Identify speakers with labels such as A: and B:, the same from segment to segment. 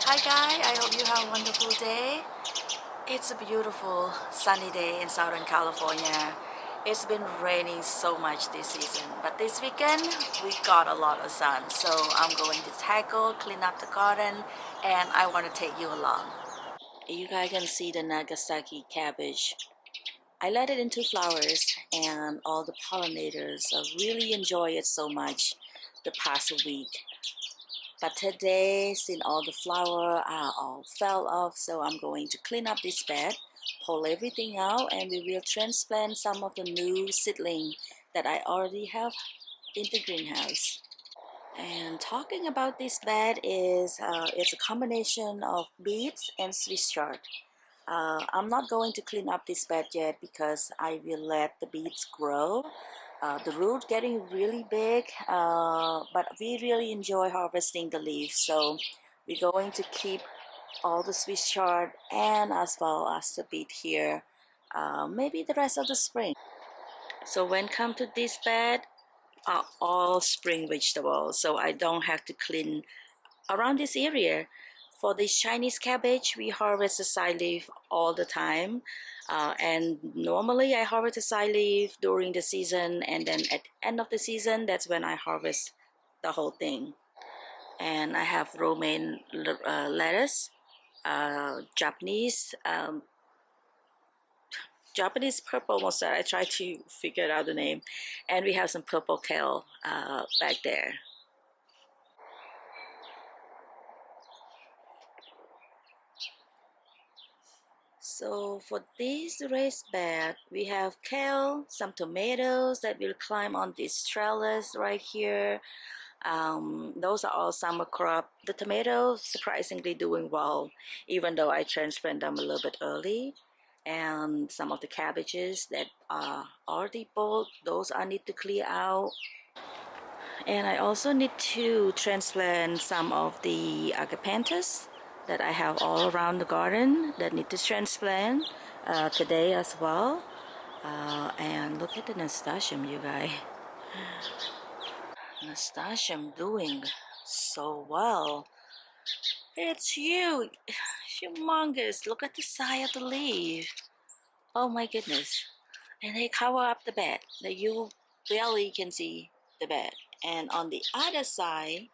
A: Hi guys, I hope you have a wonderful day. It's a beautiful sunny day in Southern California. It's been raining so much this season, but this weekend we got a lot of sun. So I'm going to tackle, clean up the garden, and I want to take you along. You guys can see the Nagasaki cabbage. I let it into flowers, and all the pollinators really enjoy it so much the past week. But today, since all the flower are all fell off, so I'm going to clean up this bed, pull everything out, and we will transplant some of the new seedling that I already have in the greenhouse. And talking about this bed is it's a combination of beets and Swiss chard. I'm not going to clean up this bed yet because I will let the beets grow. The root getting really big, but we really enjoy harvesting the leaves. So we're going to keep all the Swiss chard and as well as the beet here, maybe the rest of the spring. So when come to this bed, are all spring vegetables, so I don't have to clean around this area. For this Chinese cabbage, we harvest the side leaf all the time. And normally I harvest the side leaf during the season, and then at the end of the season, that's when I harvest the whole thing. And I have romaine lettuce, Japanese purple mustard. I try to figure out the name. And we have some purple kale back there. So for this raised bed, we have kale, some tomatoes that will climb on this trellis right here. Those are all summer crop. The tomatoes surprisingly doing well, even though I transplant them a little bit early. And some of the cabbages that are already bulbed, those I need to clear out. And I also need to transplant some of the agapanthus that I have all around the garden that need to transplant today as well. And look at the nasturtium, you guys. Nasturtium doing so well. It's huge, humongous. Look at the size of the leaf. Oh my goodness. And they cover up the bed that you barely can see the bed. And on the other side,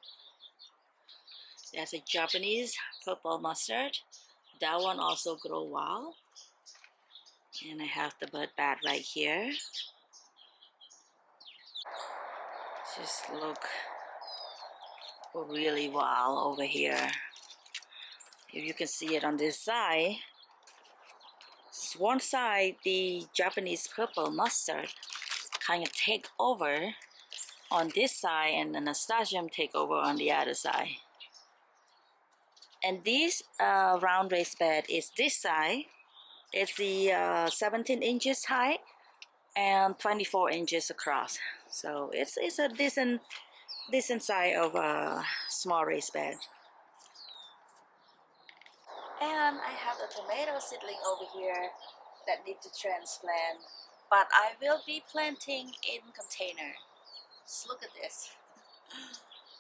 A: there's a Japanese purple mustard. That one also grow well. And I have the bird bath right here. Just look really well over here. If you can see it on this side, one side the Japanese purple mustard kind of take over on this side, and the nasturtium take over on the other side. And this round raised bed is this side. It's the 17 inches high and 24 inches across. So it's a decent size of a small raised bed. And I have the tomato seedling over here that need to transplant, but I will be planting in container. Just look at this.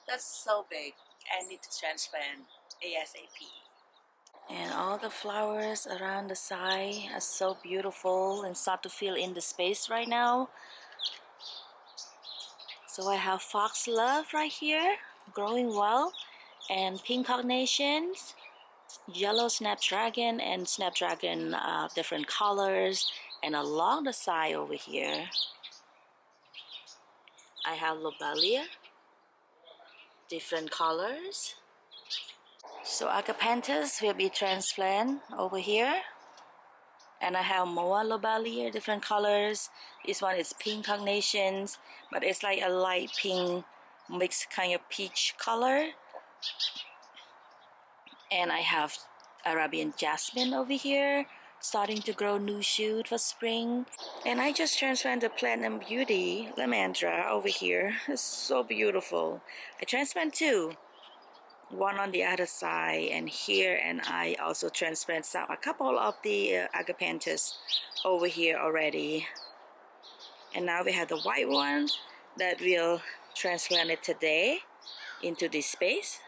A: That's so big. I need to transplant ASAP. And all the flowers around the side are so beautiful and start to fill in the space right now. So I have foxglove right here, growing well, and pink carnations, yellow snapdragon, and snapdragon different colors. And along the side over here, I have lobelia, different colors. So agapanthus will be transplant over here. And I have more lobelia, different colors. This one is pink carnations, but it's like a light pink mixed kind of peach color. And I have Arabian jasmine over here, starting to grow new shoot for spring. And I just transplanted Platinum Beauty Lemandra over here. It's so beautiful. I transplant two, one on the other side and here, and I also transplant a couple of the agapanthus over here already. And now we have the white one that will transplant it today into this space.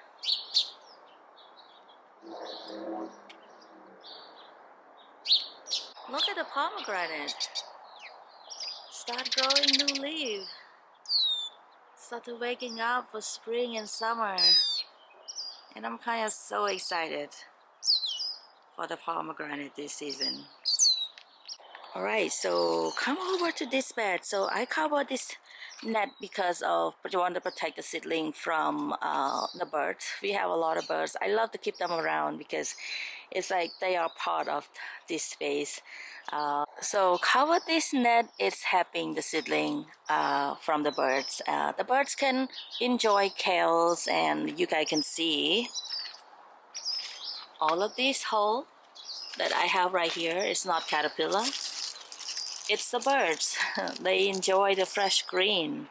A: Look at the pomegranate. Start growing new leaf. Started waking up for spring and summer. And I'm kind of so excited for the pomegranate this season. Alright, so come over to this bed. So I cover this net because of I want to protect the seedling from the birds. We have a lot of birds. I love to keep them around because it's like they are part of this space. So cover this net is helping the seedling from the birds. The birds can enjoy kales, and you guys can see all of this hole that I have right here is not caterpillar. It's the birds. They enjoy the fresh green.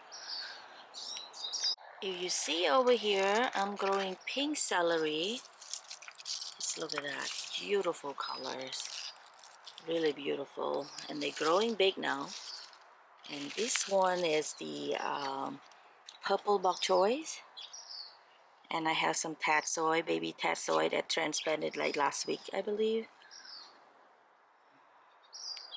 A: If you see over here, I'm growing pink celery. Just look at that. Beautiful colors. Really beautiful. And they're growing big now. And this one is the purple bok choys. And I have some tatsoi, baby tatsoi that transplanted like last week, I believe.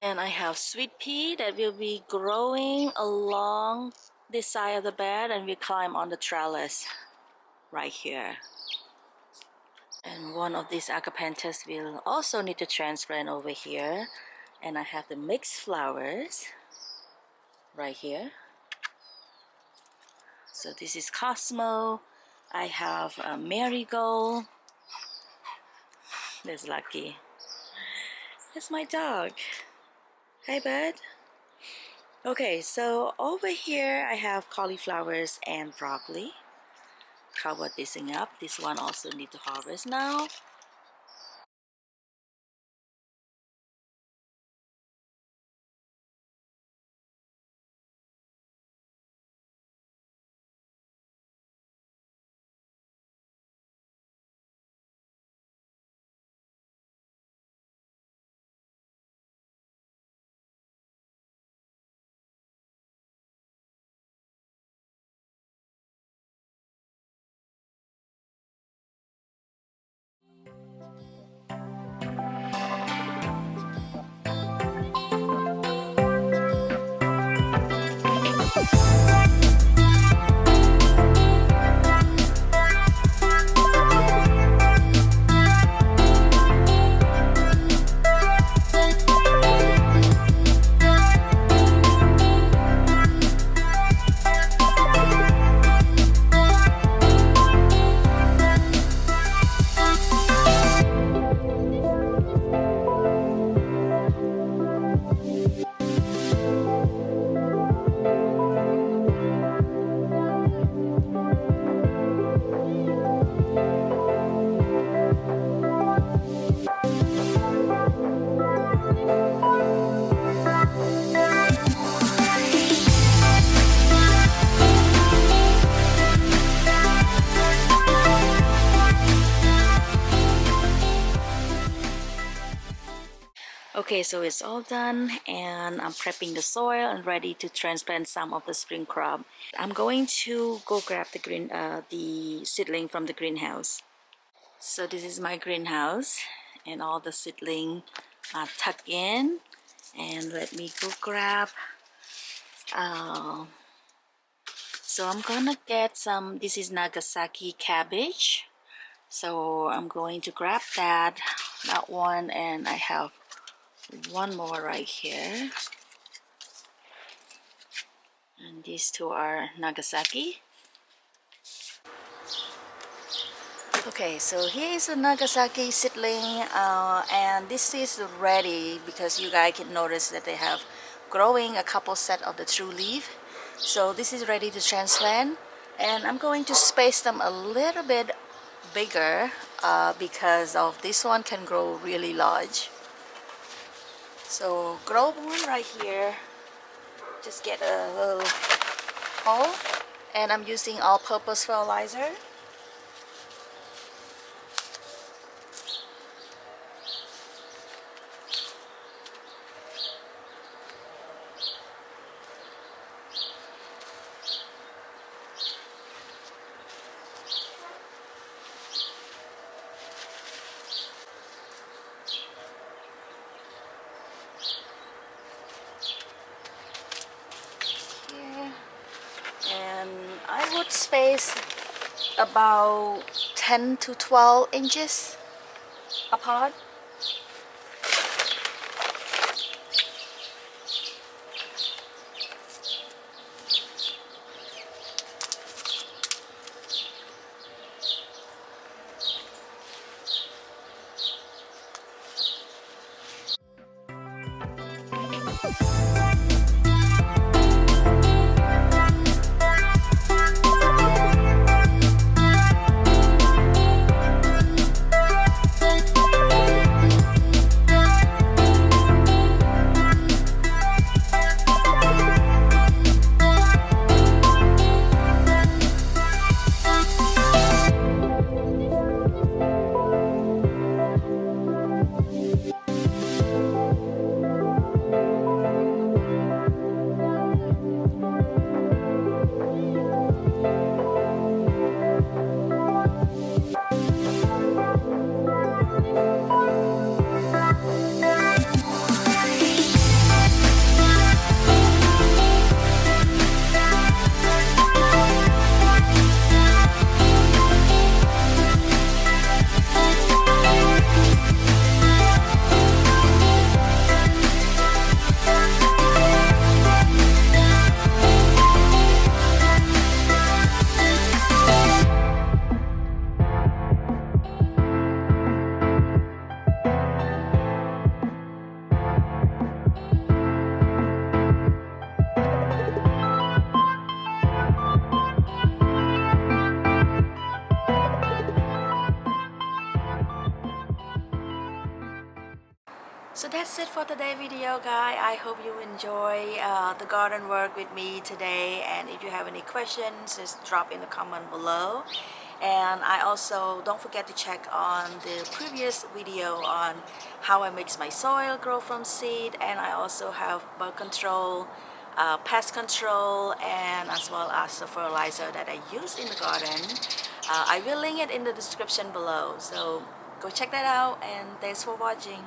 A: And I have sweet pea that will be growing along this side of the bed, and we climb on the trellis right here. And one of these agapanthus will also need to transplant over here. And I have the mixed flowers right here. So this is Cosmo. I have a marigold. There's Lucky. That's my dog. Hi, bud. Okay, so over here I have cauliflowers and broccoli. Cover this thing up. This one also need to harvest now. Okay, so it's all done, and I'm prepping the soil and ready to transplant some of the spring crop. I'm going to go grab the seedling from the greenhouse. So this is my greenhouse, and all the seedling are tucked in. And let me go grab. So I'm gonna get some. This is Nagasaki cabbage. So I'm going to grab that one, and I have one more right here. And these two are Nagasaki. Okay, so here is a Nagasaki seedling, and this is ready because you guys can notice that they have growing a couple set of the true leaf. So this is ready to transplant, and I'm going to space them a little bit bigger because of this one can grow really large. So grow one right here. Just get a little hole, and I'm using all-purpose fertilizer. root space about 10 to 12 inches apart. So that's it for today's video, guys. I hope you enjoy the garden work with me today, and if you have any questions, just drop in the comment below. And I also don't forget to check on the previous video on how I mix my soil grow from seed, and I also have bug control, pest control, and as well as the fertilizer that I use in the garden. I will link it in the description below, so go check that out, and thanks for watching.